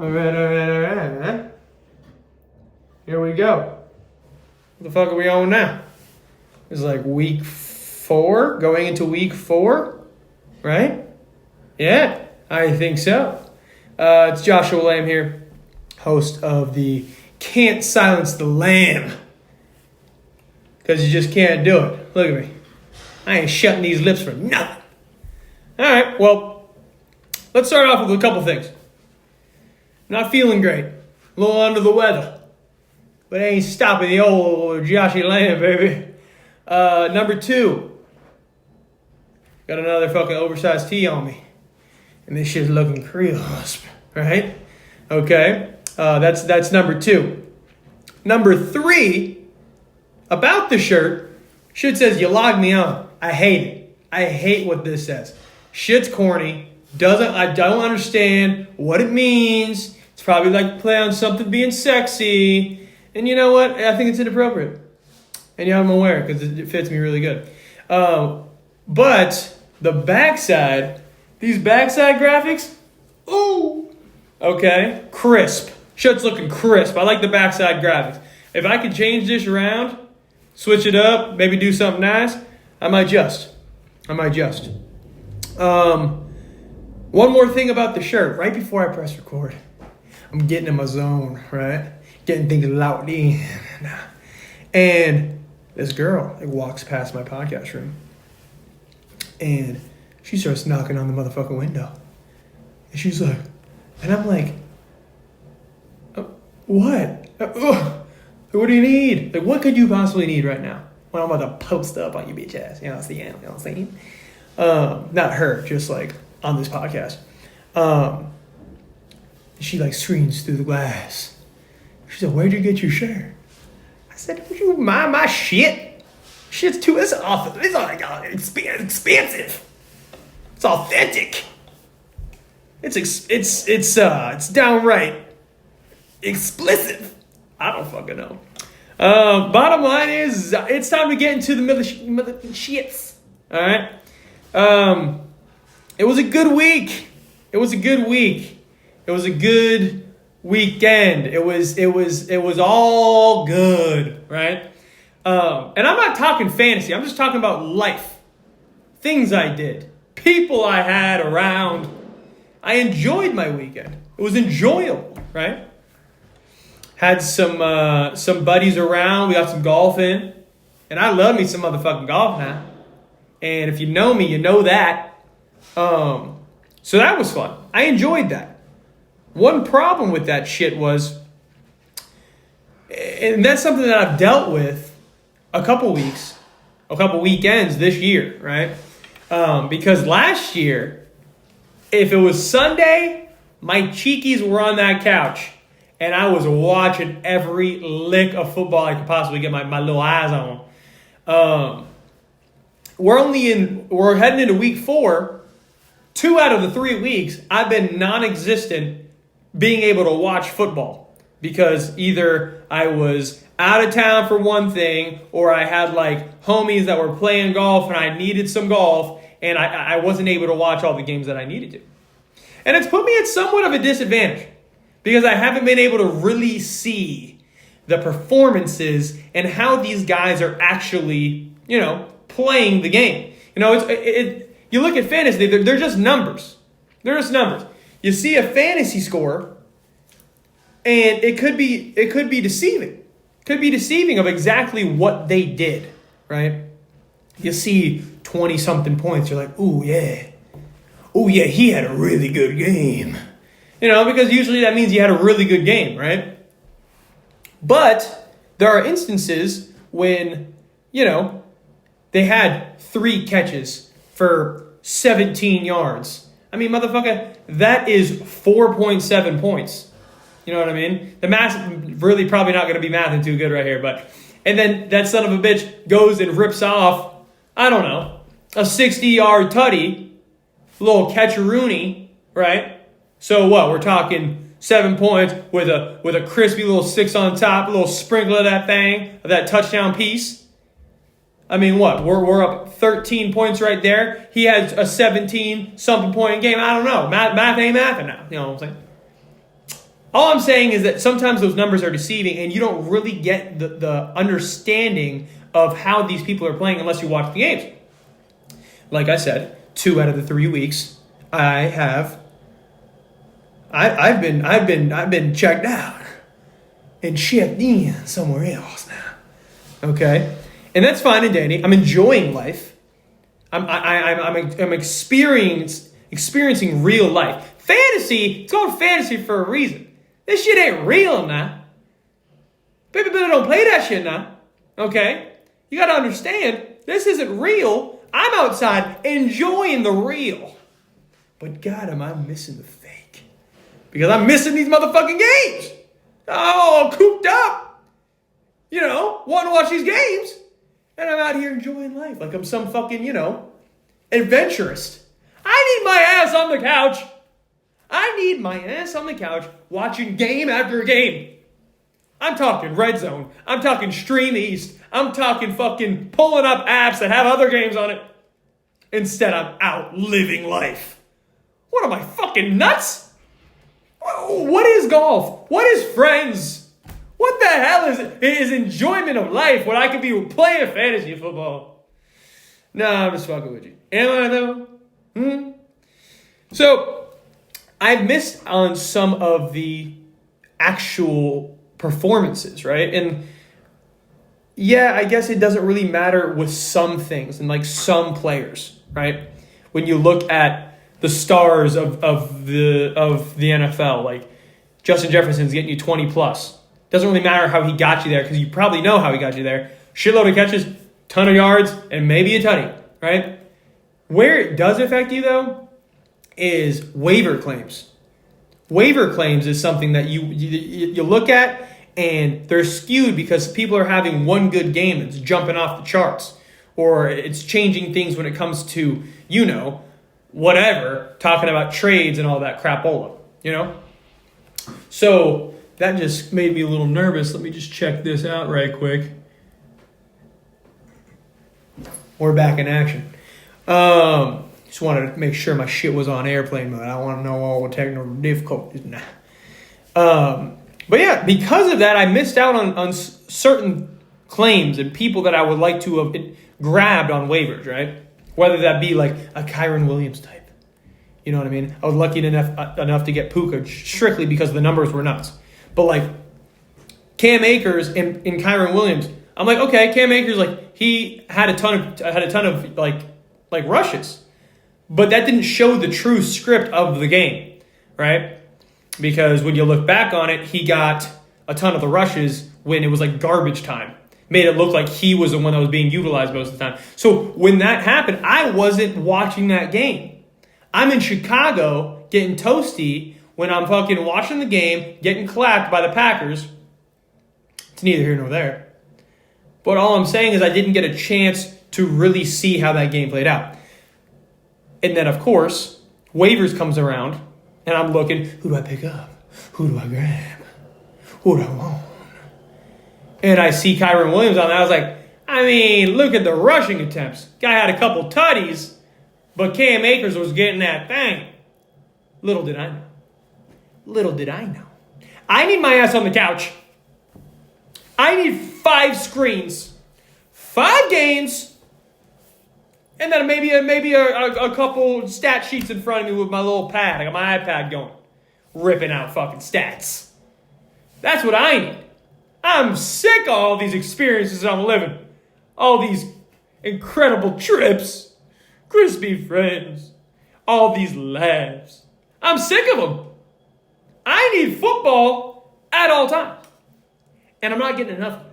All right. Here we go. What the fuck are we on now? It's like week 4, going into week 4, right? Yeah, I think so. It's Joshua Lamb here, host of the Can't Silence the Lamb. Because you just can't do it. Look at me. I ain't shutting these lips for nothing. All right, well, let's start off with a couple things. Not feeling great. A little under the weather. But it ain't stopping the old Joshy Lamb, baby. Number 2. Got another fucking oversized tee on me. And this shit's looking crisp, right? Okay. That's number 2. Number 3, about the shirt, shit says you logged me on. I hate it. I hate what this says. Shit's corny. I don't understand what it means. It's probably like play on something being sexy. And you know what? I think it's inappropriate. And yeah, I'm aware because it fits me really good. But the backside, these backside graphics, ooh, okay, crisp. Shit's looking crisp. I like the backside graphics. If I could change this around, switch it up, maybe do something nice, I might just. One more thing about the shirt. Right before I press record, I'm getting in my zone, right? Getting things loud in. And this girl walks past my podcast room. And she starts knocking on the motherfucking window. And she's like, and I'm like, what? What do you need? Like, what could you possibly need right now? When I'm about to post up on you bitch ass. You know what I'm saying? Not her, just like on this podcast. She like screams through the glass. She said, where'd you get your shirt? I said, would you mind my shit? Shit's too, it's expensive. It's authentic. It's downright explicit. I don't fucking know. Bottom line is, it's time to get into the mother shits. All right. It was a good week. It was a good weekend. It was all good, right? And I'm not talking fantasy. I'm just talking about life. Things I did. People I had around. I enjoyed my weekend. It was enjoyable, right? Had some buddies around. We got some golf in. And I love me some motherfucking golf now. And if you know me, you know that. So that was fun. I enjoyed that. One problem with that shit was, and that's something that I've dealt with a couple weekends this year, right? Because last year, if it was Sunday, my cheekies were on that couch. And I was watching every lick of football I could possibly get my little eyes on. We're heading into week 4. 2 out of the 3 weeks, I've been non-existent being able to watch football. Because either I was out of town for one thing, or I had like homies that were playing golf and I needed some golf, and I wasn't able to watch all the games that I needed to. And it's put me at somewhat of a disadvantage. Because I haven't been able to really see the performances and how these guys are actually, playing the game. You look at fantasy, they're just numbers. They're just numbers. You see a fantasy score, and it could be deceiving. It could be deceiving of exactly what they did, right? You see 20-something points, you're like, ooh, yeah, he had a really good game. Because usually that means you had a really good game, right? But there are instances when, they had 3 catches for 17 yards. I mean, motherfucker, that is 4.7 points. You know what I mean? The math, really probably not going to be mathing too good right here, and then that son of a bitch goes and rips off, I don't know, a 60-yard tutty, little catch-a-rooney, right? So what? We're talking 7 points with a crispy little 6 on top, a little sprinkle of that thing, of that touchdown piece. I mean, what? We're up 13 points right there. He has a 17-something point game. I don't know. Math ain't mathing now. You know what I'm saying? All I'm saying is that sometimes those numbers are deceiving and you don't really get the understanding of how these people are playing unless you watch the games. Like I said, 2 out of the 3 weeks I've been checked out and checked in somewhere else now. Okay? And that's fine and dandy. I'm enjoying life. I'm experiencing real life. Fantasy, it's called fantasy for a reason. This shit ain't real now. Baby Billy don't play that shit now. Okay? You gotta understand, this isn't real. I'm outside enjoying the real. But God, am I missing the fake? Because I'm missing these motherfucking games. Oh, cooped up. You know, wanting to watch these games. And I'm out here enjoying life like I'm some fucking, adventurist. I need my ass on the couch. I need my ass on the couch watching game after game. I'm talking Red Zone. I'm talking Stream East. I'm talking fucking pulling up apps that have other games on it. Instead, I'm out living life. What am I, fucking nuts? What is golf? What is friends? What the hell is enjoyment of life when I could be playing fantasy football? No, I'm just fucking with you. Am I though? So, I've missed on some of the actual performances, right? And yeah, I guess it doesn't really matter with some things and like some players, right? When you look at the stars of the NFL, like Justin Jefferson's getting you 20 plus. Doesn't really matter how he got you there because you probably know how he got you there. Shitload of catches, ton of yards, and maybe a tutty, right? Where it does affect you though is waiver claims. Waiver claims is something that you look at and they're skewed because people are having one good game that's jumping off the charts, or it's changing things when it comes to, whatever, talking about trades and all that crapola, So that just made me a little nervous. Let me just check this out right quick. We're back in action. Just wanted to make sure my shit was on airplane mode. I want to know all the technical difficulties. But yeah, because of that, I missed out on certain claims and people that I would like to have grabbed on waivers, right? Whether that be like a Kyren Williams type. You know what I mean? I was lucky enough to get Puka strictly because the numbers were nuts. But like Cam Akers and Kyren Williams, I'm like, okay, Cam Akers, like he had a ton of like rushes. But that didn't show the true script of the game, right? Because when you look back on it, he got a ton of the rushes when it was like garbage time. Made it look like he was the one that was being utilized most of the time. So when that happened, I wasn't watching that game. I'm in Chicago getting toasty when I'm fucking watching the game, getting clapped by the Packers. It's neither here nor there. But all I'm saying is I didn't get a chance to really see how that game played out. And then, of course, waivers comes around, and I'm looking, who do I pick up? Who do I grab? Who do I want? And I see Kyren Williams on that. I was like, look at the rushing attempts. Guy had a couple tutties, but Cam Akers was getting that thing. Little did I know. I need my ass on the couch. I need 5 screens, 5 games, and then maybe a couple stat sheets in front of me with my little pad. I got my iPad going, ripping out fucking stats. That's what I need. I'm sick of all these experiences I'm living. All these incredible trips, crispy friends, all these laughs. I'm sick of them. I need football at all times. And I'm not getting enough of it.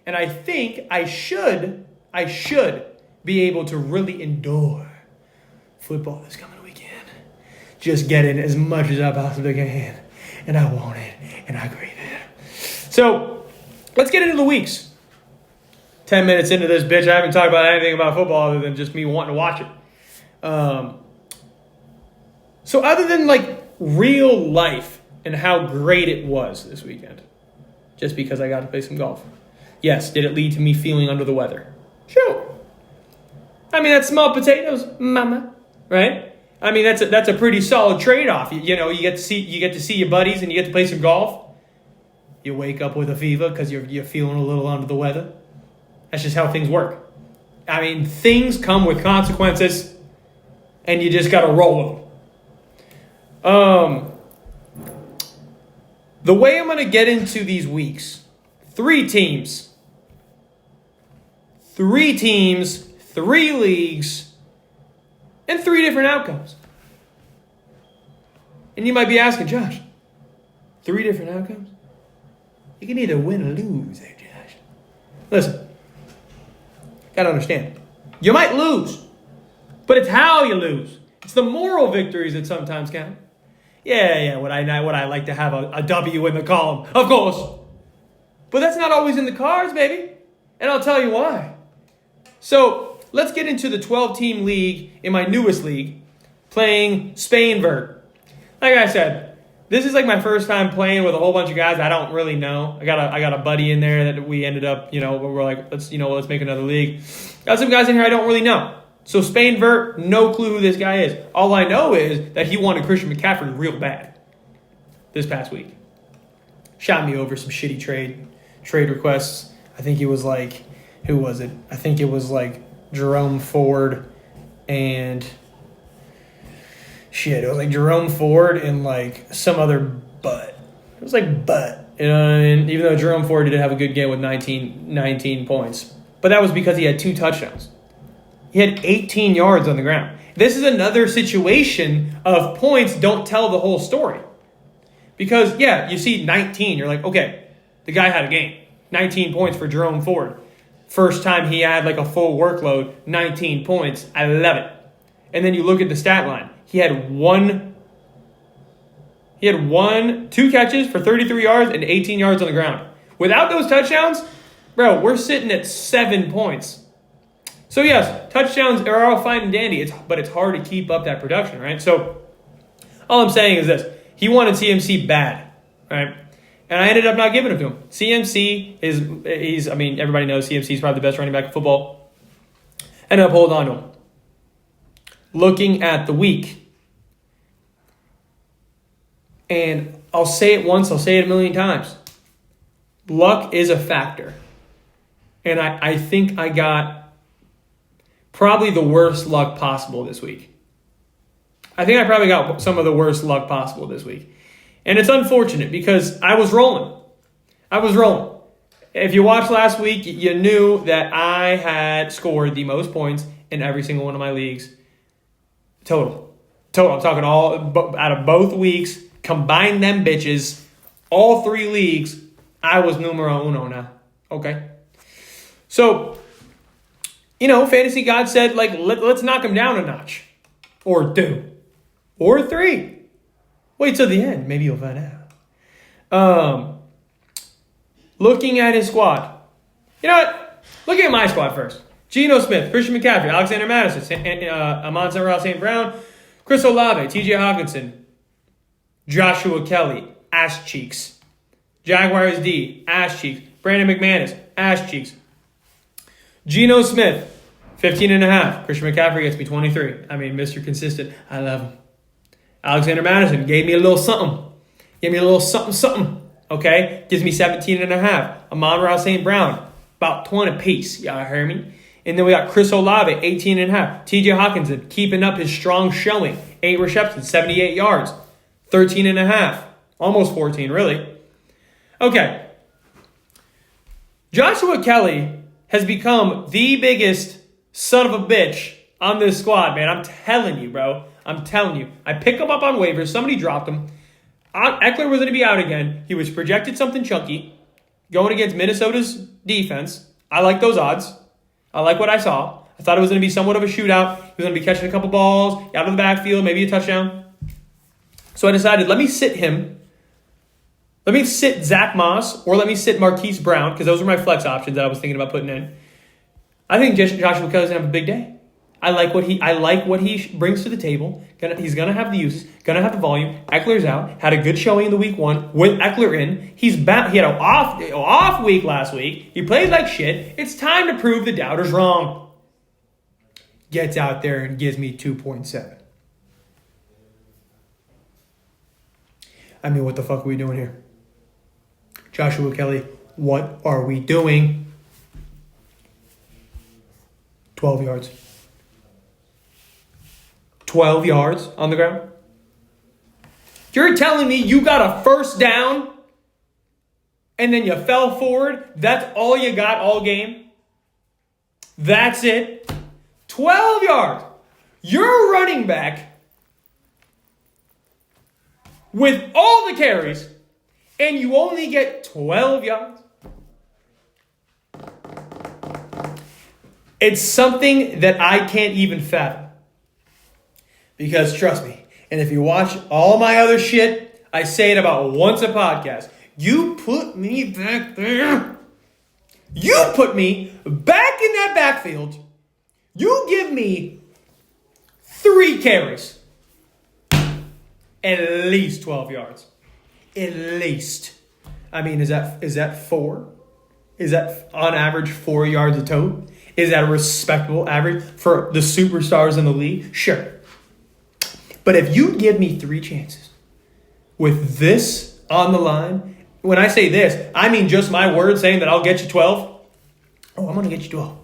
And I think I should be able to really endure football this coming weekend. Just get in as much as I possibly can. And I want it. And I crave it. So, let's get into the weeks. 10 minutes into this bitch, I haven't talked about anything about football other than just me wanting to watch it. So other than like real life and how great it was this weekend, just because I got to play some golf. Yes, did it lead to me feeling under the weather? Sure. That's small potatoes, mama, right? I mean, that's a pretty solid trade-off. You know, you get to see your buddies and you get to play some golf. You wake up with a fever because you're feeling a little under the weather. That's just how things work. I mean, things come with consequences, and you just got to roll them. The way I'm going to get into these weeks, 3 teams, 3 leagues, and 3 different outcomes. And you might be asking, Josh, 3 different outcomes? You can either win or lose there, Josh. Listen, gotta understand. You might lose, but it's how you lose. It's the moral victories that sometimes count. Yeah, would I like to have a W in the column? Of course. But that's not always in the cards, baby. And I'll tell you why. So, let's get into the 12-team league in my newest league, playing Spain Vert. Like I said, this is like my first time playing with a whole bunch of guys I don't really know. I got a buddy in there that we ended up, where we're like, let's make another league. Got some guys in here I don't really know. So Spain Vert, no clue who this guy is. All I know is that he wanted Christian McCaffrey real bad this past week. Shot me over some shitty trade requests. I think it was like, who was it? I think it was like Jerome Ford and it was like Jerome Ford and like some other butt. It was like butt. And even though Jerome Ford did have a good game with 19 points. But that was because he had 2 touchdowns. He had 18 yards on the ground. This is another situation of points don't tell the whole story. Because, yeah, you see 19. You're like, okay, the guy had a game. 19 points for Jerome Ford. First time he had like a full workload, 19 points. I love it. And then you look at the stat line. He had 2 catches for 33 yards and 18 yards on the ground. Without those touchdowns, bro, we're sitting at 7 points. So yes, touchdowns are all fine and dandy, but it's hard to keep up that production, right? So all I'm saying is this. He wanted CMC bad, right? And I ended up not giving it to him. CMC everybody knows CMC is probably the best running back in football. Ended up holding on to him. Looking at the week. And I'll say it once, I'll say it a million times. Luck is a factor. And I think I got probably the worst luck possible this week. I think I probably got some of the worst luck possible this week. And it's unfortunate because I was rolling. If you watched last week, you knew that I had scored the most points in every single one of my leagues. Total. I'm talking all out of both weeks. Combine them bitches. All 3 leagues, I was numero uno now. Okay? So, Fantasy God said, like, let's knock him down a notch. Or 2. Or 3. Wait till the end. Maybe you'll find out. Looking at his squad. You know what? Look at my squad first. Geno Smith, Christian McCaffrey, Alexander Madison, Amon-Ra St. Brown, Chris Olave, TJ Hawkinson, Joshua Kelly, ass cheeks. Jaguars D, ass cheeks. Brandon McManus, ass cheeks. Geno Smith, 15.5. Christian McCaffrey gets me 23. I mean, Mr. Consistent. I love him. Alexander Madison gave me a little something. Okay? Gives me 17.5. Amon-Ra St. Brown, about 20 apiece. Y'all hear me? And then we got Chris Olave, 18.5. TJ Hawkinson, keeping up his strong showing. 8 receptions, 78 yards. 13.5. Almost 14, really. Okay. Joshua Kelly has become the biggest son of a bitch on this squad, man. I'm telling you, bro. I picked him up on waivers. Somebody dropped him. Eckler was going to be out again. He was projected something chunky. Going against Minnesota's defense. I like those odds. I like what I saw. I thought it was going to be somewhat of a shootout. He was going to be catching a couple balls, out of the backfield, maybe a touchdown. So I decided, let me sit him. Let me sit Zach Moss, or let me sit Marquise Brown, because those were my flex options that I was thinking about putting in. I think Joshua Kelly's going to have a big day. I like what he brings to the table. He's going to have the uses, going to have the volume. Eckler's out. Had a good showing in the week 1 with Eckler in. He's back. He had an off week last week. He played like shit. It's time to prove the doubters wrong. Gets out there and gives me 2.7. I mean, what the fuck are we doing here? Joshua Kelly, what are we doing? 12 yards. 12 yards on the ground? You're telling me you got a first down and then you fell forward? That's all you got all game? That's it? 12 yards. You're a running back with all the carries and you only get 12 yards? It's something that I can't even fathom. Because trust me, and if you watch all my other shit, I say it about once a podcast. You put me back there. You put me back in that backfield. You give me 3 carries. At least 12 yards. At least. I mean, is that 4? Is that on average 4 yards a tote? Is that a respectable average for the superstars in the league? Sure. But if you give me 3 chances with this on the line, when I say this, I mean just my word saying that I'll get you 12. Oh, I'm going to get you 12.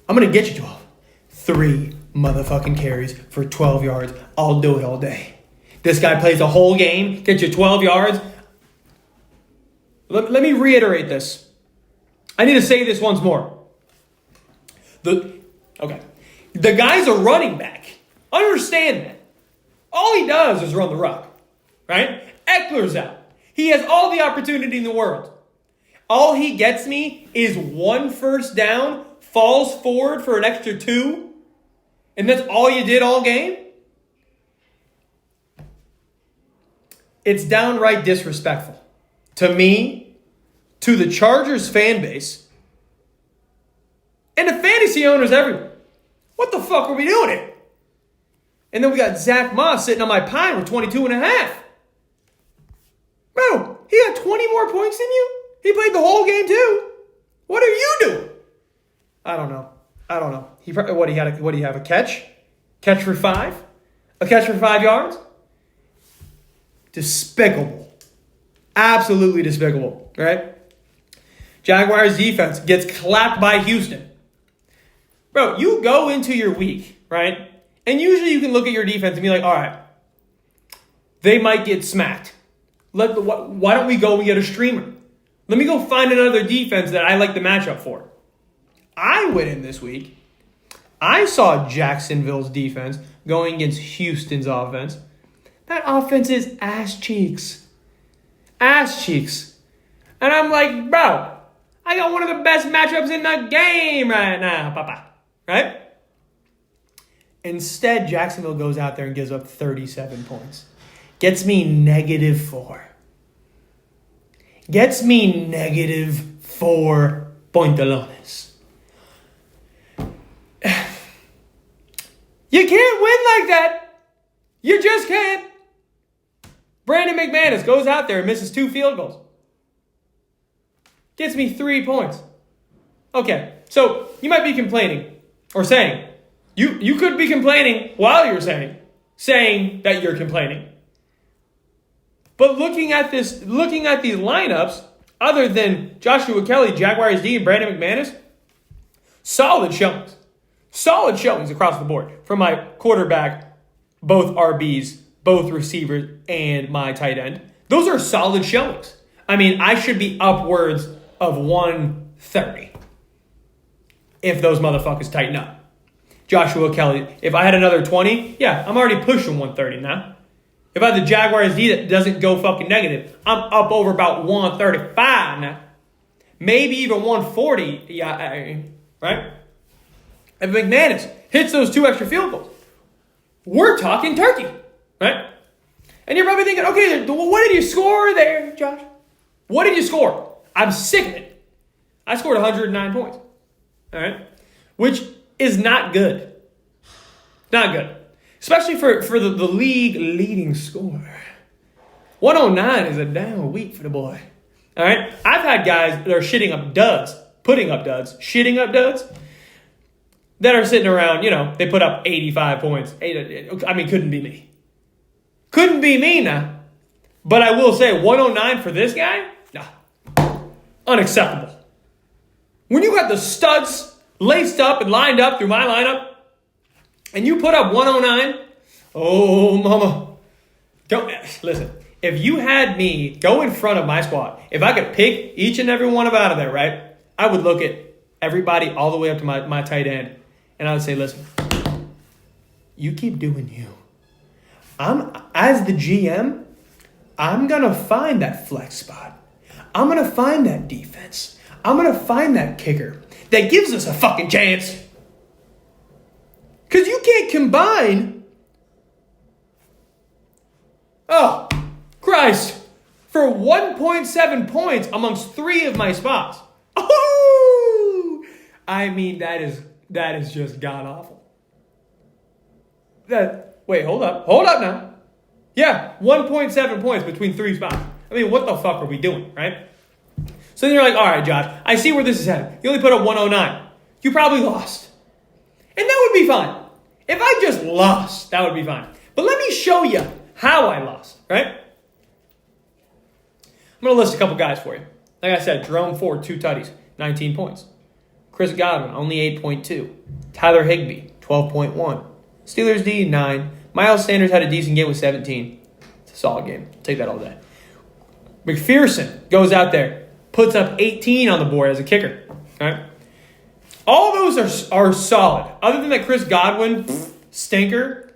I'm going to get you 12. 3 motherfucking carries for 12 yards. I'll do it all day. This guy plays a whole game, gets you 12 yards. Let me reiterate this. I need to say this once more. The guy's a running back. Understand that. All he does is run the rock, right? Eckler's out. He has all the opportunity in the world. All he gets me is 1 first down, falls forward for an extra 2, and that's all you did all game? It's downright disrespectful to me, to the Chargers fan base, and the fantasy owners everywhere. What the fuck are we doing here? And then we got Zach Moss sitting on my pine with 22 and a half. Bro, he got 20 more points than you? He played the whole game too. What are you doing? I don't know. He probably, what do you have, a catch? Catch for 5? A catch for 5 yards? Despicable. Absolutely despicable, right? Jaguars defense gets clapped by Houston. Bro, you go into your week, right? And usually you can look at your defense and be like, all right, they might get smacked. Why don't we go and get a streamer? Let me go find another defense that I like the matchup for. I went in this week. I saw Jacksonville's defense going against Houston's offense. That offense is ass cheeks. Ass cheeks. And I'm like, bro, I got one of the best matchups in the game right now, papa. Right? Instead, Jacksonville goes out there and gives up 37 points. Gets me -4. Gets me -4 pointelones. You can't win like that. You just can't. Brandon McManus goes out there and misses 2 field goals. Gets me 3 points. Okay, so you might be complaining or saying, you could be complaining while you're saying that you're complaining. But looking at these lineups, other than Joshua Kelly, Jaguars D, and Brandon McManus, solid showings. Solid showings across the board from my quarterback, both RBs, both receivers, and my tight end. Those are solid showings. I mean, I should be upwards of 130 if those motherfuckers tighten up. Joshua Kelly, if I had another 20, yeah, I'm already pushing 130 now. If I had the Jaguars D that doesn't go fucking negative, I'm up over about 135 now. Maybe even 140, yeah, right? If McManus hits those 2 extra field goals, we're talking turkey, right? And you're probably thinking, okay, what did you score there, Josh? What did you score? I'm sick of it. I scored 109 points, all right? Which is not good. Not good. Especially for the league leading scorer. 109 is a down week for the boy. All right? I've had guys that are shitting up duds that are sitting around, they put up 85 points. I mean, couldn't be me. Couldn't be me now. But I will say 109 for this guy? Nah. Unacceptable. When you got the studs laced up and lined up through my lineup, and you put up 109, oh, mama. Don't listen. If you had me go in front of my squad, if I could pick each and every one out of there, right, I would look at everybody all the way up to my tight end, and I would say, listen, you keep doing you. As the GM, I'm going to find that flex spot. I'm going to find that defense. I'm going to find that kicker that gives us a fucking chance. Because you can't combine. Oh, Christ. For 1.7 points amongst 3 of my spots. Oh! I mean, that is just god-awful. Wait, hold up. Hold up now. Yeah, 1.7 points between 3 spots. I mean, what the fuck are we doing, right? So then you're like, all right, Josh, I see where this is headed. You only put up 109. You probably lost. And that would be fine. If I just lost, that would be fine. But let me show you how I lost, right? I'm going to list a couple guys for you. Like I said, Jerome Ford, 2 tutties, 19 points. Chris Godwin, only 8.2. Tyler Higbee, 12.1. Steelers D, 9. Miles Sanders had a decent game with 17. It's a solid game. Take that all day. McPherson goes out there, puts up 18 on the board as a kicker. All right? All those are solid. Other than that Chris Godwin stinker,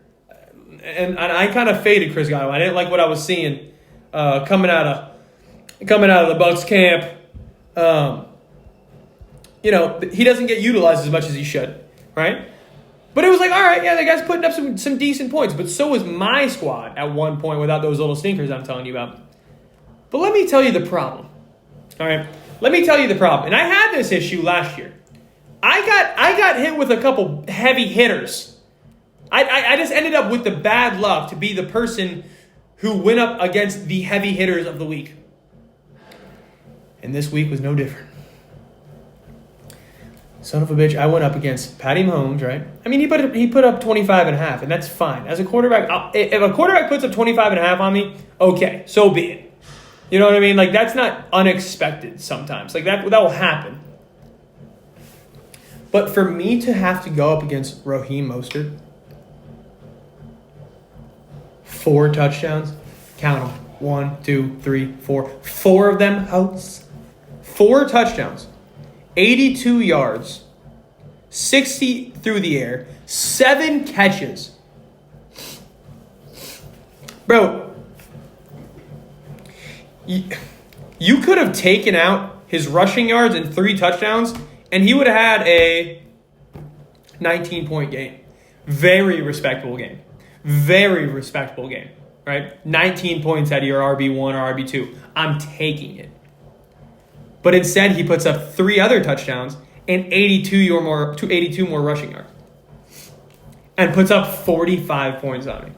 and I kind of faded Chris Godwin. I didn't like what I was seeing coming out of the Bucs camp. He doesn't get utilized as much as he should, right? But it was like, all right, yeah, the guy's putting up some decent points. But so was my squad at one point without those little stinkers I'm telling you about. But let me tell you the problem. All right? Let me tell you the problem. And I had this issue last year. I got hit with a couple heavy hitters. I just ended up with the bad luck to be the person who went up against the heavy hitters of the week. And this week was no different. Son of a bitch, I went up against Patty Mahomes, right? I mean, he put up 25 and a half, and that's fine. As a quarterback, if a quarterback puts up 25 and a half on me, okay, so be it. You know what I mean? Like, that's not unexpected sometimes. Like, that will happen. But for me to have to go up against Raheem Mostert, 4 touchdowns, count them, 1, 2, 3, 4. 4 of them, house. 4 touchdowns. 82 yards, 60 through the air, 7 catches. Bro, you could have taken out his rushing yards and 3 touchdowns, and he would have had a 19-point game. Very respectable game. Very respectable game, right? 19 points out of your RB1 or RB2. I'm taking it. But instead, he puts up 3 other touchdowns and 82 more rushing yards. And puts up 45 points on me.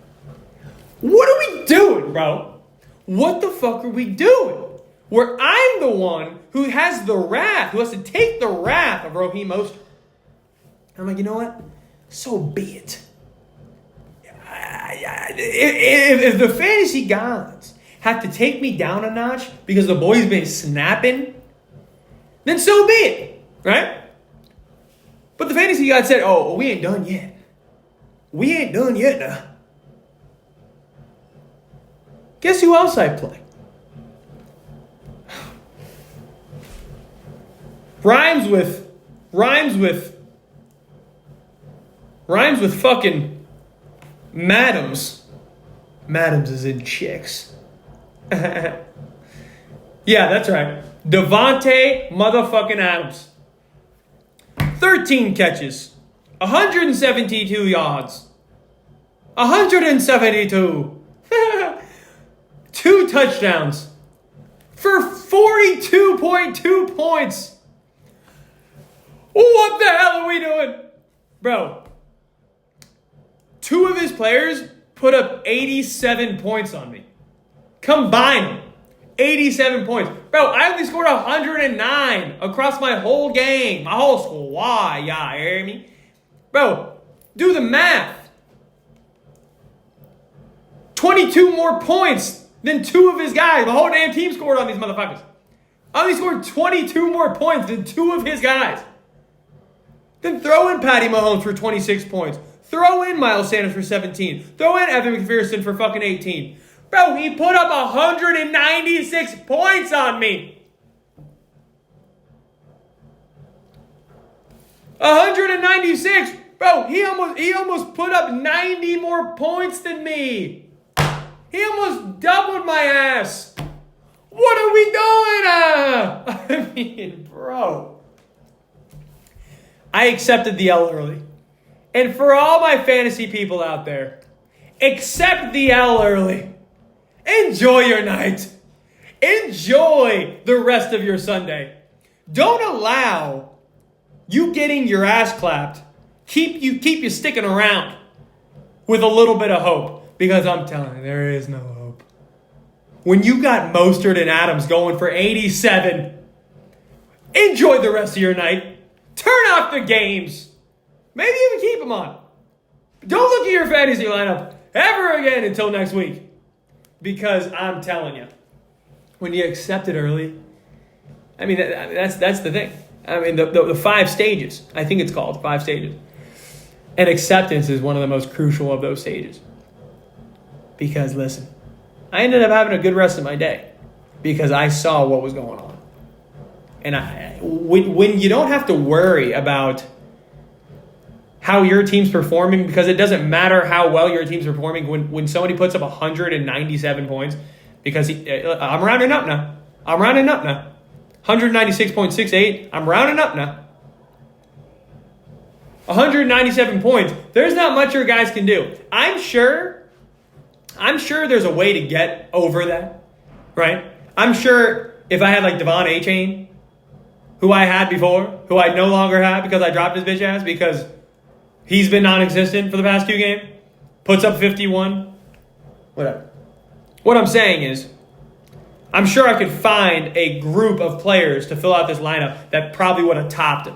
What are we doing, bro? What the fuck are we doing? Where I'm the one who has the wrath, who has to take the wrath of Raheem Mostert. I'm like, you know what? So be it. If the fantasy gods have to take me down a notch because the boy's been snapping, then so be it, right? But the fantasy god said, oh, we ain't done yet. We ain't done yet now. Guess who else I play? Rhymes with fucking madams. Madams is in chicks. Yeah, that's right. Devontae motherfucking Adams. 13 catches. 172 yards. 172. 2 touchdowns. For 42.2 points. What the hell are we doing? Bro. 2 of his players put up 87 points on me. Combined. 87 points. Bro, I only scored 109 across my whole game. My whole squad. Yeah, you hear me? Bro, do the math. 22 more points than two of his guys. The whole damn team scored on these motherfuckers. I only scored 22 more points than two of his guys. Then throw in Patty Mahomes for 26 points. Throw in Miles Sanders for 17. Throw in Evan McPherson for fucking 18. Bro, he put up 196 points on me. 196. Bro, he almost put up 90 more points than me. He almost doubled my ass. What are we doing? I mean, bro. I accepted the L early. And for all my fantasy people out there, accept the L early. Enjoy your night. Enjoy the rest of your Sunday. Don't allow you getting your ass clapped keep you sticking around with a little bit of hope. Because I'm telling you, there is no hope. When you got Mostert and Adams going for 87, enjoy the rest of your night. Turn off the games. Maybe even keep them on. Don't look at your fantasy lineup ever again until next week. Because I'm telling you, when you accept it early, I mean, that's the thing. I mean, the 5 stages, I think it's called 5 stages. And acceptance is one of the most crucial of those stages. Because, listen, I ended up having a good rest of my day because I saw what was going on. And when you don't have to worry about how your team's performing, because it doesn't matter how well your team's performing when somebody puts up 197 points, because I'm rounding up now. 196.68. I'm rounding up now. 197 points. There's not much your guys can do. I'm sure there's a way to get over that, right? I'm sure if I had like Devon A-Chain, who I had before, who I no longer have because I dropped his bitch ass because he's been non-existent for the past 2 games, puts up 51, whatever. What I'm saying is, I'm sure I could find a group of players to fill out this lineup that probably would have topped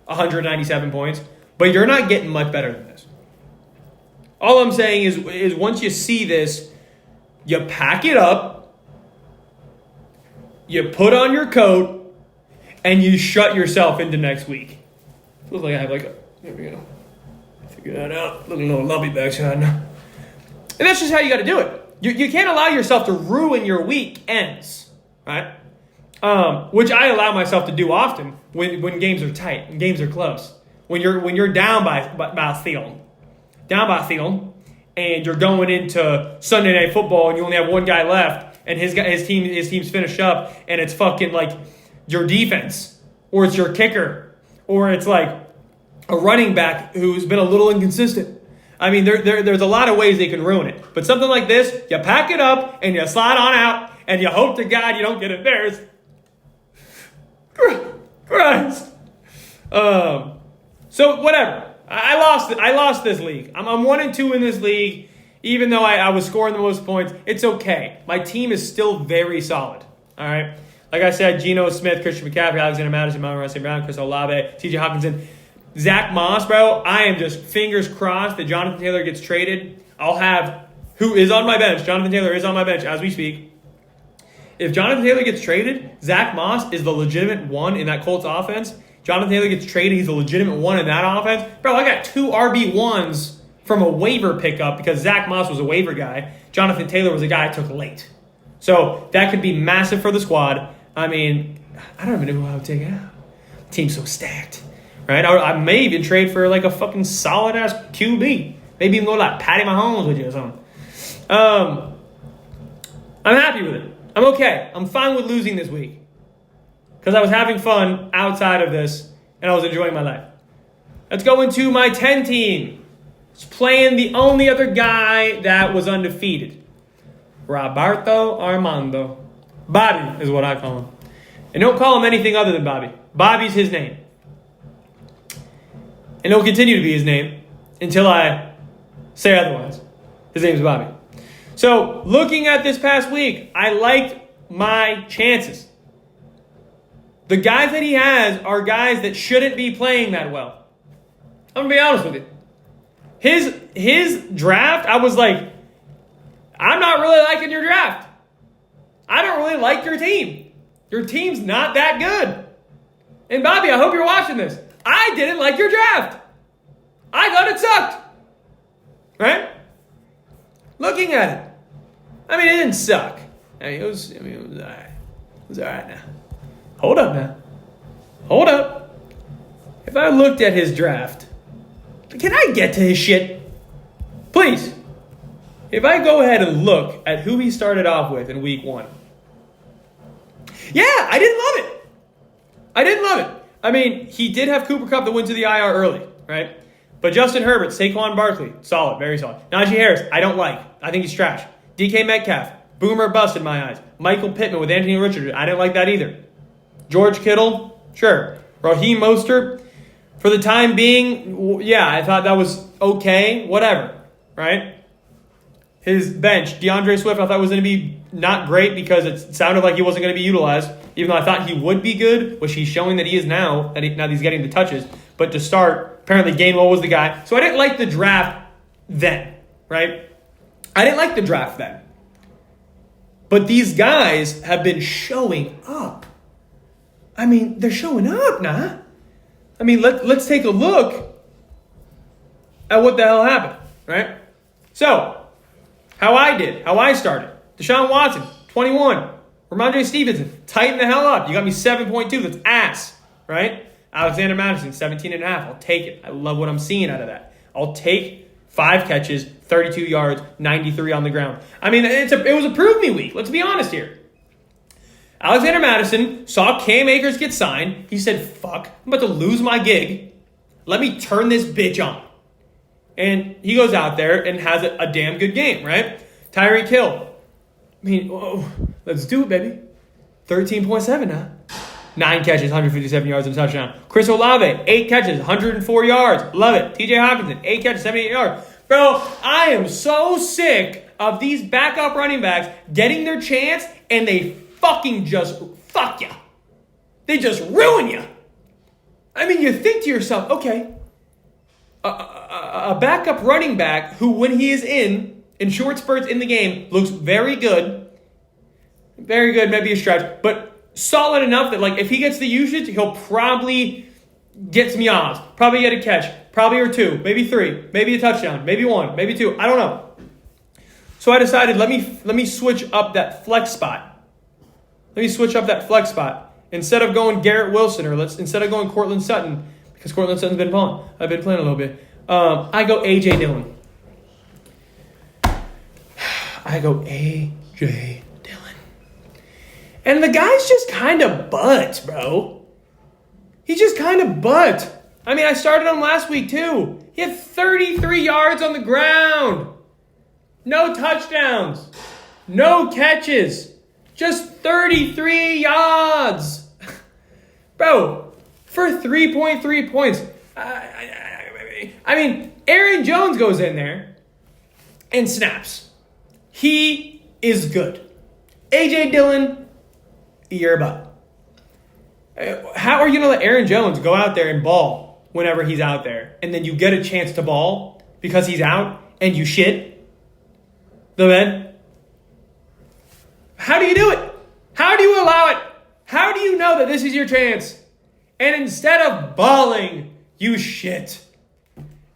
197 points, but you're not getting much better than this. All I'm saying is once you see this, you pack it up, you put on your coat, and you shut yourself into next week. Looks like I have there we go. Figure that out. Looking a little lumpy backside now. And that's just how you got to do it. You can't allow yourself to ruin your weekends, right? Which I allow myself to do often when games are tight and games are close. When you're down by field, and you're going into Sunday Night Football and you only have one guy left, and his team's finished up, and it's fucking like your defense, or it's your kicker, or it's like a running back who's been a little inconsistent. I mean, there's a lot of ways they can ruin it. But something like this, you pack it up and you slide on out, and you hope to God you don't get embarrassed. Christ. So whatever. I lost this league. I'm 1-2 in this league, even though I was scoring the most points. It's okay. My team is still very solid. All right. Like I said, Geno Smith, Christian McCaffrey, Alexander Madison, Amon-Ra St. Brown, Chris Olave, T.J. Hockenson, Zach Moss, bro. I am just fingers crossed that Jonathan Taylor gets traded. I'll have who is on my bench. Jonathan Taylor is on my bench as we speak. If Jonathan Taylor gets traded, Zach Moss is the legitimate one in that Colts offense. Jonathan Taylor gets traded. He's a legitimate one in that offense. Bro, I got 2 RB1s from a waiver pickup because Zach Moss was a waiver guy. Jonathan Taylor was a guy I took late. So that could be massive for the squad. I mean, I don't even know who I would take out. The team's so stacked, right? I may even trade for like a fucking solid-ass QB. Maybe even go like Patty Mahomes with you or something. I'm happy with it. I'm okay. I'm fine with losing this week. Because I was having fun outside of this, and I was enjoying my life. Let's go into my 10 team. It's playing the only other guy that was undefeated. Roberto Armando. Bobby is what I call him. And don't call him anything other than Bobby. Bobby's his name. And it'll continue to be his name until I say otherwise. His name's Bobby. So, looking at this past week, I liked my chances. The guys that he has are guys that shouldn't be playing that well. I'm going to be honest with you. His draft, I was like, I'm not really liking your draft. really like your team. Your team's not that good. And Bobby, I hope you're watching this. I didn't like your draft. I thought it sucked. Right? Looking at it. I mean, it didn't suck. It was all right. It was all right now. Hold up now. Hold up. If I looked at his draft, can I get to his shit? Please. If I go ahead and look at who he started off with in week 1. Yeah, I didn't love it. I didn't love it. I mean, he did have Cooper Kupp that went to the IR early, right? But Justin Herbert, Saquon Barkley, solid, very solid. Najee Harris, I don't like. I think he's trash. DK Metcalf, boomer bust in my eyes. Michael Pittman with Anthony Richardson, I didn't like that either. George Kittle, sure. Raheem Mostert, for the time being, yeah, I thought that was okay, whatever, right? His bench, DeAndre Swift, I thought was going to be not great because it sounded like he wasn't going to be utilized, even though I thought he would be good, which he's showing that he is now, now that he's getting the touches. But to start, apparently Gainwell was the guy. So I didn't like the draft then, right? I didn't like the draft then. But these guys have been showing up. I mean, they're showing up now. I mean, let's take a look at what the hell happened, right? So, how I started. Deshaun Watson, 21. Ramondre Stevenson, tighten the hell up. You got me 7.2. That's ass, right? Alexander Madison, 17.5. I'll take it. I love what I'm seeing out of that. I'll take 5 catches, 32 yards, 93 on the ground. I mean, it was a prove me week. Let's be honest here. Alexander Madison saw Cam Akers get signed. He said, fuck, I'm about to lose my gig. Let me turn this bitch on. And he goes out there and has a damn good game, right? Tyreek Hill. I mean, whoa, let's do it, baby. 13.7 now. 9 catches, 157 yards and a touchdown. Chris Olave, 8 catches, 104 yards. Love it. TJ Hockenson, 8 catches, 78 yards. Bro, I am so sick of these backup running backs getting their chance and they fucking just fuck you. They just ruin you. I mean, you think to yourself, okay, a backup running back who, when he is in short spurts in the game, looks very good. Very good, maybe a stretch, but solid enough that, like, if he gets the usage, he'll probably get some yards, probably get a catch, probably or 2, maybe 3, maybe a touchdown, maybe 1, maybe 2. I don't know. So I decided, let me switch up that flex spot. Instead of going Garrett Wilson instead of going Cortland Sutton, because Cortland Sutton's been playing. I've been playing a little bit. I go A.J. Dillon. And the guy's just kind of butt, bro. He's just kind of butt. I mean, I started him last week too. He had 33 yards on the ground. No touchdowns. No catches. Just 33 yards. Bro, for 3.3 points. I mean, Aaron Jones goes in there and snaps. He is good. A.J. Dillon, you're a butt. How are you going to let Aaron Jones go out there and ball whenever he's out there, and then you get a chance to ball because he's out and you shit the bed? How do you do it? How do you allow it? How do you know that this is your chance? And instead of balling, you shit.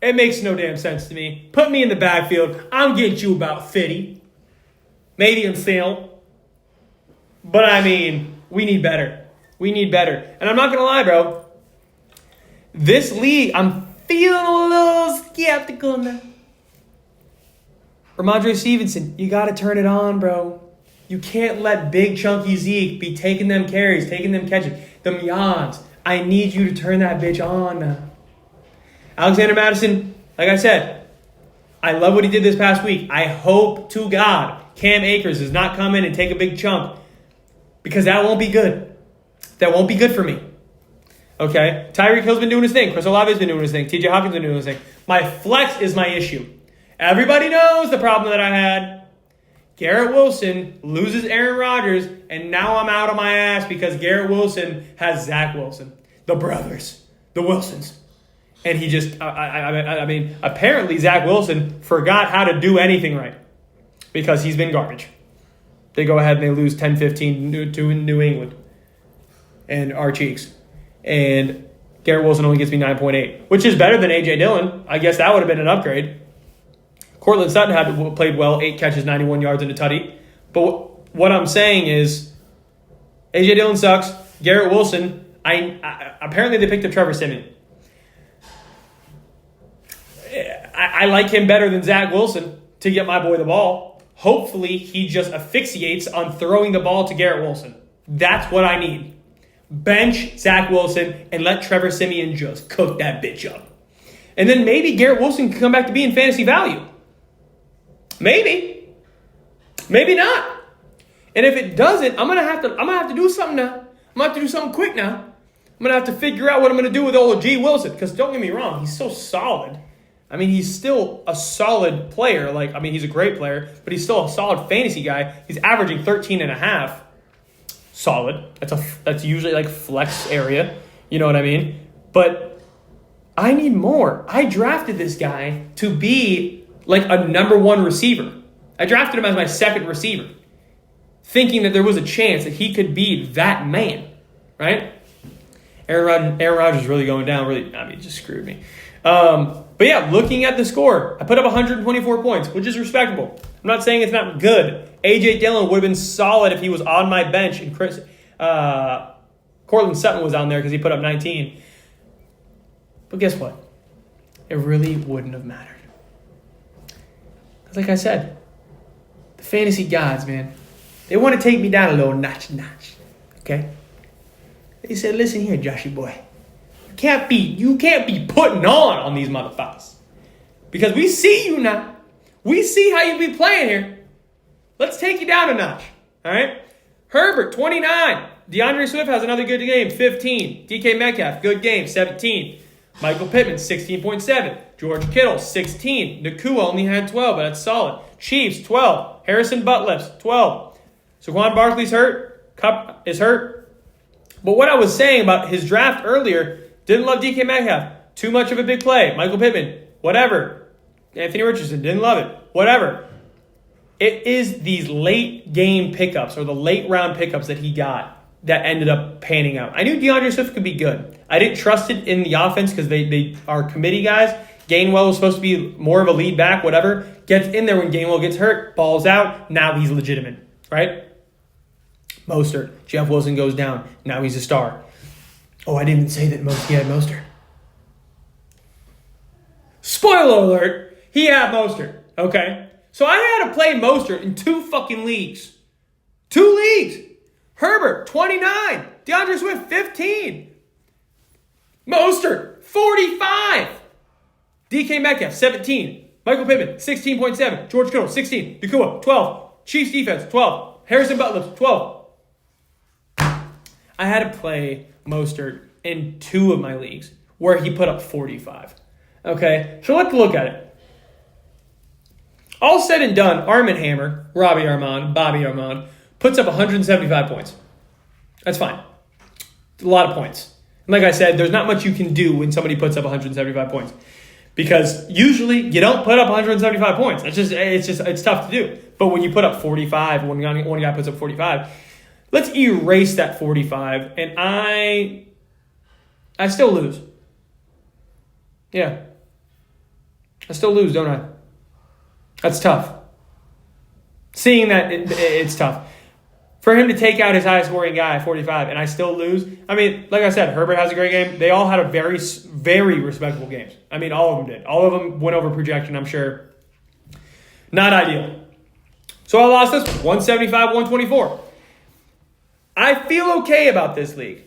It makes no damn sense to me. Put me in the backfield. I'll get you about 50. Maybe in sale. But I mean, we need better. And I'm not going to lie, bro. This league, I'm feeling a little skeptical now. Ramondre Stevenson, you got to turn it on, bro. You can't let big chunky Zeke be taking them carries, taking them catches, them yards. I need you to turn that bitch on now. Alexander Madison, like I said, I love what he did this past week. I hope to God Cam Akers does not come in and take a big chunk, because that won't be good. That won't be good for me. Okay? Tyreek Hill's been doing his thing. Chris Olave's been doing his thing. TJ Hawkins been doing his thing. My flex is my issue. Everybody knows the problem that I had. Garrett Wilson loses Aaron Rodgers, and now I'm out of my ass because Garrett Wilson has Zach Wilson. The brothers. The Wilsons. And he just, I mean, apparently Zach Wilson forgot how to do anything right because he's been garbage. they go ahead and they lose 10-15 to New England and our Cheeks. And Garrett Wilson only gets me 9.8, which is better than A.J. Dillon. I guess that would have been an upgrade. Cortland Sutton played well, 8 catches, 91 yards, and a tutty. But what I'm saying is A.J. Dillon sucks. Garrett Wilson, apparently they picked up Trevor Siemian. I like him better than Zach Wilson to get my boy the ball. Hopefully, he just asphyxiates on throwing the ball to Garrett Wilson. That's what I need. Bench Zach Wilson and let Trevor Siemian just cook that bitch up. And then maybe Garrett Wilson can come back to being fantasy value. Maybe. Maybe not. And if it doesn't, I'm gonna have to do something now. I'm gonna have to do something quick now. I'm gonna have to figure out what I'm gonna do with old G. Wilson. Because don't get me wrong, he's so solid. I mean, he's still a solid player. He's a great player, but he's still a solid fantasy guy. He's averaging 13.5. Solid. That's usually like flex area. You know what I mean? But I need more. I drafted this guy to be like a number one receiver. I drafted him as my second receiver, thinking that there was a chance that he could be that man, right? Aaron Rodgers really going down. It just screwed me. But yeah, looking at the score, I put up 124 points, which is respectable. I'm not saying it's not good. A.J. Dillon would have been solid if he was on my bench, and Cortland Sutton was on there because he put up 19. But guess what? It really wouldn't have mattered. Because like I said, the fantasy gods, man, they want to take me down a little notch. Okay? They said, listen here, Joshy boy. You can't be putting on these motherfuckers. Because we see you now. We see how you be playing here. Let's take you down a notch. All right? Herbert, 29. DeAndre Swift has another good game, 15. DK Metcalf, good game, 17. Michael Pittman, 16.7. George Kittle, 16. Nakua only had 12, but that's solid. Chiefs, 12. Harrison Butler, 12. Saquon Barkley's hurt. Kupp is hurt. But what I was saying about his draft earlier, didn't love DK Metcalf. Too much of a big play. Michael Pittman, whatever. Anthony Richardson, didn't love it. Whatever. It is these late game pickups or the late round pickups that he got that ended up panning out. I knew DeAndre Swift could be good. I didn't trust it in the offense because they are committee guys. Gainwell was supposed to be more of a lead back, whatever. Gets in there when Gainwell gets hurt, balls out. Now he's legitimate, right? Mostert. Jeff Wilson goes down. Now he's a star. Oh, I didn't even say that he had Mostert. Spoiler alert, he had Mostert, okay? So I had to play Mostert in 2 fucking leagues. 2 leagues. Herbert, 29. DeAndre Swift, 15. Mostert, 45. DK Metcalf, 17. Michael Pittman, 16.7. George Kittle, 16. Nakua, 12. Chiefs defense, 12. Harrison Butler, 12. I had to play Mostert in 2 of my leagues where he put up 45. Okay, so let's look at it. All said and done, Bobby Armand, puts up 175 points. That's fine. It's a lot of points. And like I said, there's not much you can do when somebody puts up 175 points. Because usually you don't put up 175 points. It's tough to do. But when you put up 45, when one guy puts up 45, let's erase that 45, and I still lose. Yeah. I still lose, don't I? That's tough. Seeing that, it's tough. For him to take out his highest scoring guy, 45, and I still lose. I mean, like I said, Herbert has a great game. They all had a very, very respectable games. I mean, all of them did. All of them went over projection, I'm sure. Not ideal. So I lost this 175-124. I feel okay about this league.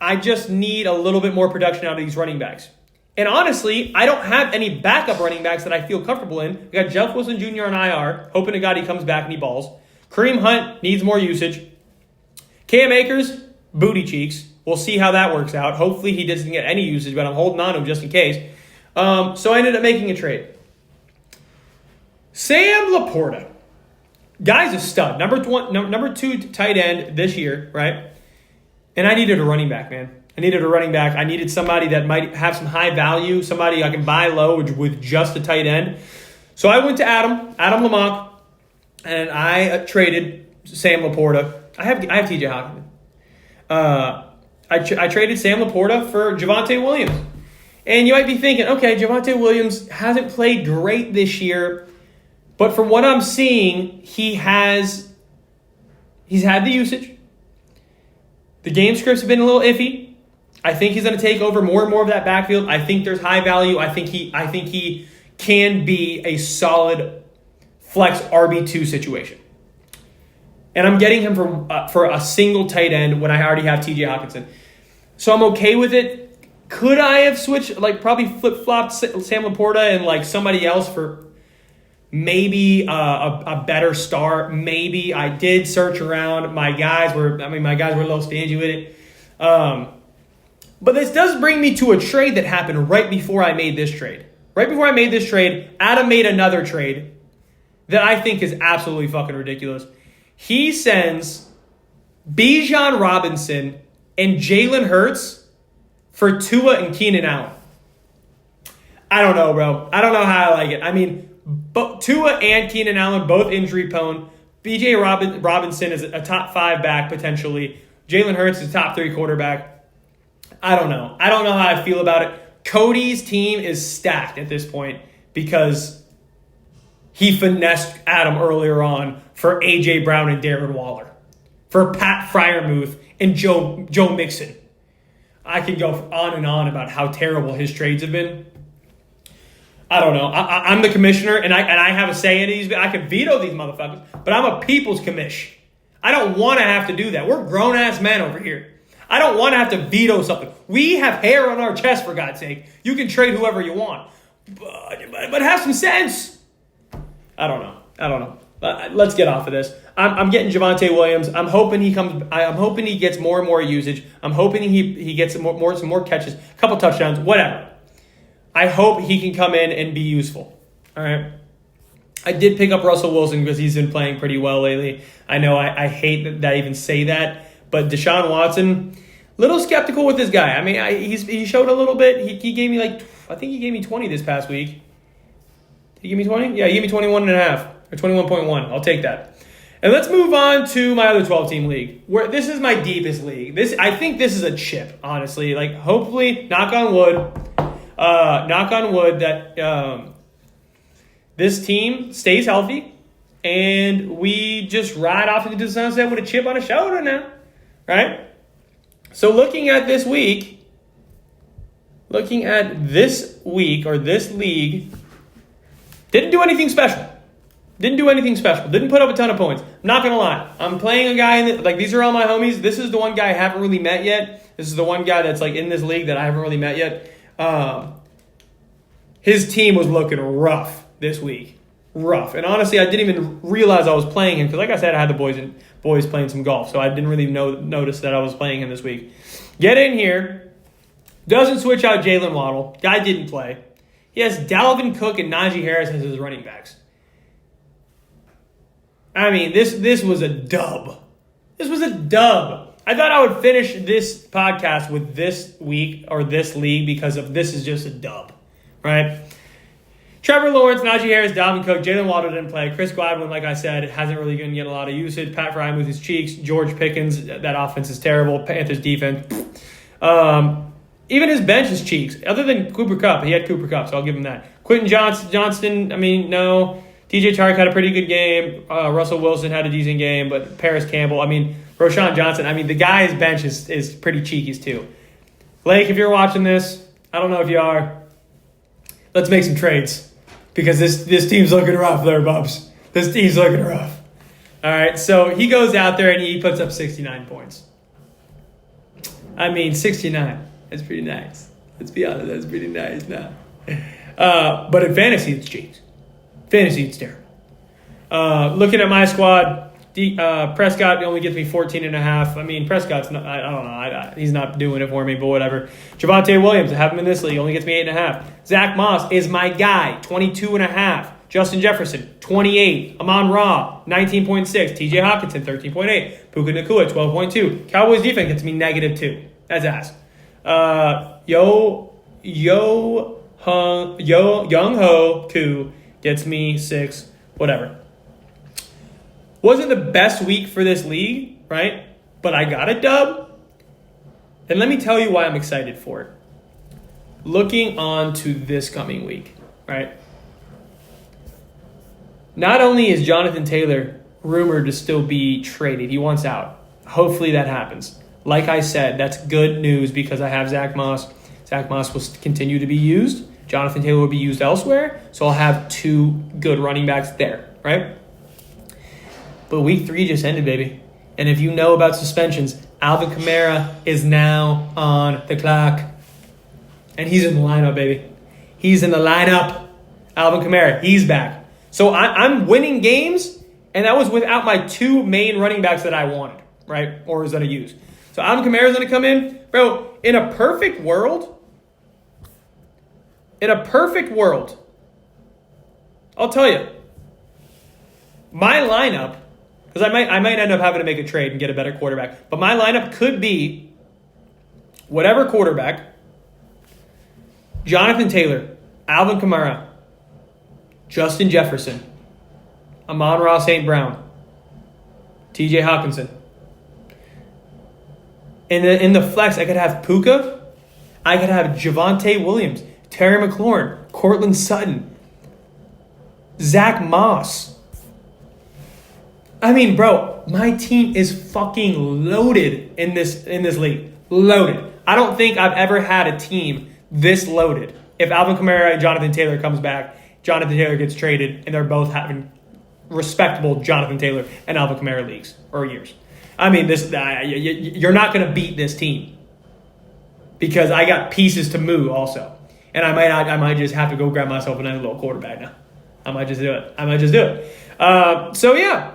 I just need a little bit more production out of these running backs. And honestly, I don't have any backup running backs that I feel comfortable in. I got Jeff Wilson Jr. on IR, hoping to God he comes back and he balls. Kareem Hunt needs more usage. Cam Akers, booty cheeks. We'll see how that works out. Hopefully he doesn't get any usage, but I'm holding on to him just in case. So I ended up making a trade. Sam Laporta. Guy's a stud. Number 2 tight end this year, right? And I needed a running back, man. I needed somebody that might have some high value, somebody I can buy low with just a tight end. So I went to Adam Lamont. and I traded Sam Laporta. I have TJ Hockenson. I traded Sam Laporta for Javonte Williams. And you might be thinking, okay, Javonte Williams hasn't played great this year, but from what I'm seeing, he's had the usage. The game scripts have been a little iffy. I think he's going to take over more and more of that backfield. I think there's high value. I think he can be a solid flex RB2 situation. And I'm getting him for a single tight end when I already have TJ Hockenson. So I'm okay with it. Could I have switched, probably flip-flopped Sam Laporta and, somebody else for maybe a better start? Maybe. I did search around. My guys were a little stingy with it. But this does bring me to a trade that happened right before I made this trade. Right before I made this trade, Adam made another trade that I think is absolutely fucking ridiculous. He sends Bijan Robinson and Jalen Hurts for Tua and Keenan Allen. I don't know, bro. I don't know how I like it. I mean, Tua and Keenan Allen, both injury-prone. B.J. Robinson is a top 5 back, potentially. Jalen Hurts is a top 3 quarterback. I don't know. I don't know how I feel about it. Cody's team is stacked at this point because he finessed Adam earlier on for A.J. Brown and Darren Waller, for Pat Freiermuth and Joe Mixon. I could go on and on about how terrible his trades have been. I don't know. I'm the commissioner, and I have a say in these. I can veto these motherfuckers, but I'm a people's commish. I don't want to have to do that. We're grown-ass men over here. I don't want to have to veto something. We have hair on our chest, for God's sake. You can trade whoever you want. But have some sense. I don't know. Let's get off of this. I'm getting Javonte Williams. I'm hoping he comes. I'm hoping he gets more and more usage. I'm hoping he gets some more catches, a couple touchdowns, whatever. I hope he can come in and be useful. All right. I did pick up Russell Wilson because he's been playing pretty well lately. I know I hate that I even say that, but Deshaun Watson, little skeptical with this guy. I mean, he showed a little bit. He gave me I think he gave me 20 this past week. Did he give me 20? Yeah, he gave me 21.5 or 21.1. I'll take that. And let's move on to my other 12-team league, where this is my deepest league. I think this is a chip, honestly. Hopefully, knock on wood, that this team stays healthy, and we just ride off into the sunset with a chip on a shoulder now, right? So looking at this week or this league, didn't do anything special. Didn't put up a ton of points. I'm not going to lie. I'm playing a guy these are all my homies. This is the one guy I haven't really met yet. This is the one guy that's in this league that I haven't really met yet. His team was looking rough this week. Rough. And honestly, I didn't even realize I was playing him because, like I said, I had the boys playing some golf. So I didn't really notice that I was playing him this week. Get in here. Doesn't switch out Jalen Waddle. Guy didn't play. He has Dalvin Cook and Najee Harris as his running backs. I mean, this was a dub. This was a dub. I thought I would finish this podcast with this week or this league because of this is just a dub, right? Trevor Lawrence, Najee Harris, Dalvin Cook, Jalen Waddle didn't play. Chris Godwin, like I said, hasn't really going to get a lot of usage. Pat Freiermuth with his cheeks. George Pickens, that offense is terrible. Panthers defense. Even his bench is cheeks. Other than Cooper Kupp, he had Cooper Kupp, so I'll give him that. Quentin Johnston, I mean, no. DJ Chark had a pretty good game. Russell Wilson had a decent game, but Paris Campbell, Roshan Johnson, the guy's bench is pretty cheeky too. Blake, if you're watching this, I don't know if you are, let's make some trades because this team's looking rough there, Bubs. This team's looking rough. All right, so he goes out there and he puts up 69 points. 69. That's pretty nice. Let's be honest, that's pretty nice now. But in fantasy, it's cheeks. Fantasy, it's terrible. Looking at my squad, Prescott only gets me 14.5. Prescott's not, I don't know. He's not doing it for me, but whatever. Javonte Williams, I have him in this league, only gets me 8.5. Zach Moss is my guy, 22.5. Justin Jefferson, 28. Amon Ra, 19.6. TJ Hockenson, 13.8. Puka Nacua, 12.2. Cowboys defense gets me -2. That's ass. Young Ho 2 gets me 6. Whatever. Wasn't the best week for this league, right? But I got a dub. And let me tell you why I'm excited for it. Looking on to this coming week, right? Not only is Jonathan Taylor rumored to still be traded, he wants out. Hopefully that happens. Like I said, that's good news because I have Zach Moss. Zach Moss will continue to be used. Jonathan Taylor will be used elsewhere. So I'll have 2 good running backs there, right? But week 3 just ended, baby. And if you know about suspensions, Alvin Kamara is now on the clock. And he's in the lineup, baby. He's in the lineup. Alvin Kamara, he's back. So I'm winning games, and that was without my 2 main running backs that I wanted, right? Or was going to use. So Alvin Kamara's going to come in. Bro, in a perfect world, I'll tell you, my lineup, because I might end up having to make a trade and get a better quarterback, but my lineup could be whatever quarterback, Jonathan Taylor, Alvin Kamara, Justin Jefferson, Amon-Ra St. Brown, TJ Hawkinson. In the flex, I could have Puka. I could have Javonte Williams, Terry McLaurin, Cortland Sutton, Zach Moss. I mean, bro, my team is fucking loaded in this league. Loaded. I don't think I've ever had a team this loaded. If Alvin Kamara and Jonathan Taylor comes back, Jonathan Taylor gets traded, and they're both having respectable Jonathan Taylor and Alvin Kamara leagues or years. I mean, you're not going to beat this team because I got pieces to move also, and I might just have to go grab myself another little quarterback now. I might just do it. So yeah,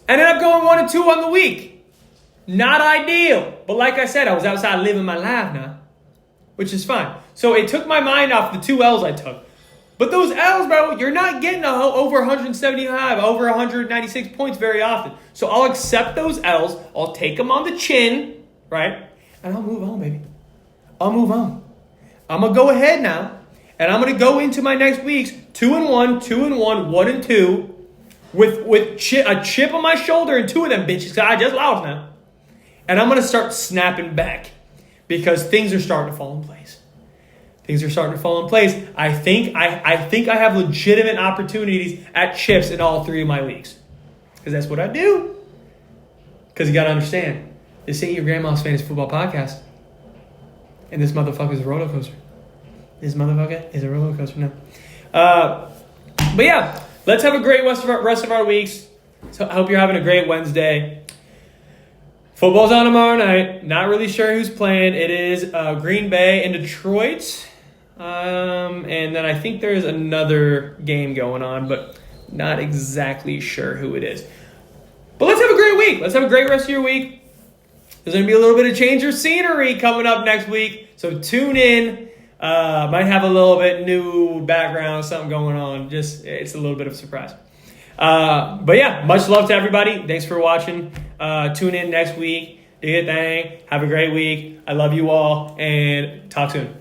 ended up going 1-2 on the week. Not ideal, but like I said, I was outside living my life now, which is fine. So it took my mind off the 2 L's I took. But those L's, bro, you're not getting over 175, over 196 points very often. So I'll accept those L's. I'll take them on the chin, right? And I'll move on, baby. I'll move on. I'm going to go ahead now, and I'm going to go into my next weeks 2-1, 2-1, 1-2, with a chip on my shoulder and 2 of them bitches, because I just lost now. And I'm going to start snapping back because things are starting to fall in place. I think I have legitimate opportunities at chips in all 3 of my leagues. Because that's what I do. Because you got to understand, this ain't your grandma's fantasy football podcast. And this motherfucker is a roller coaster. now. But yeah, let's have a great rest of our weeks. So I hope you're having a great Wednesday. Football's on tomorrow night. Not really sure who's playing. It is Green Bay and Detroit. And then I think there's another game going on, but not exactly sure who it is. But let's have a great week. Let's have a great rest of your week. There's going to be a little bit of change of scenery coming up next week, so tune in. Might have a little bit new background, something going on. Just it's a little bit of a surprise. But yeah, much love to everybody. Thanks for watching. Tune in next week. Do your thing. Have a great week. I love you all, and talk soon.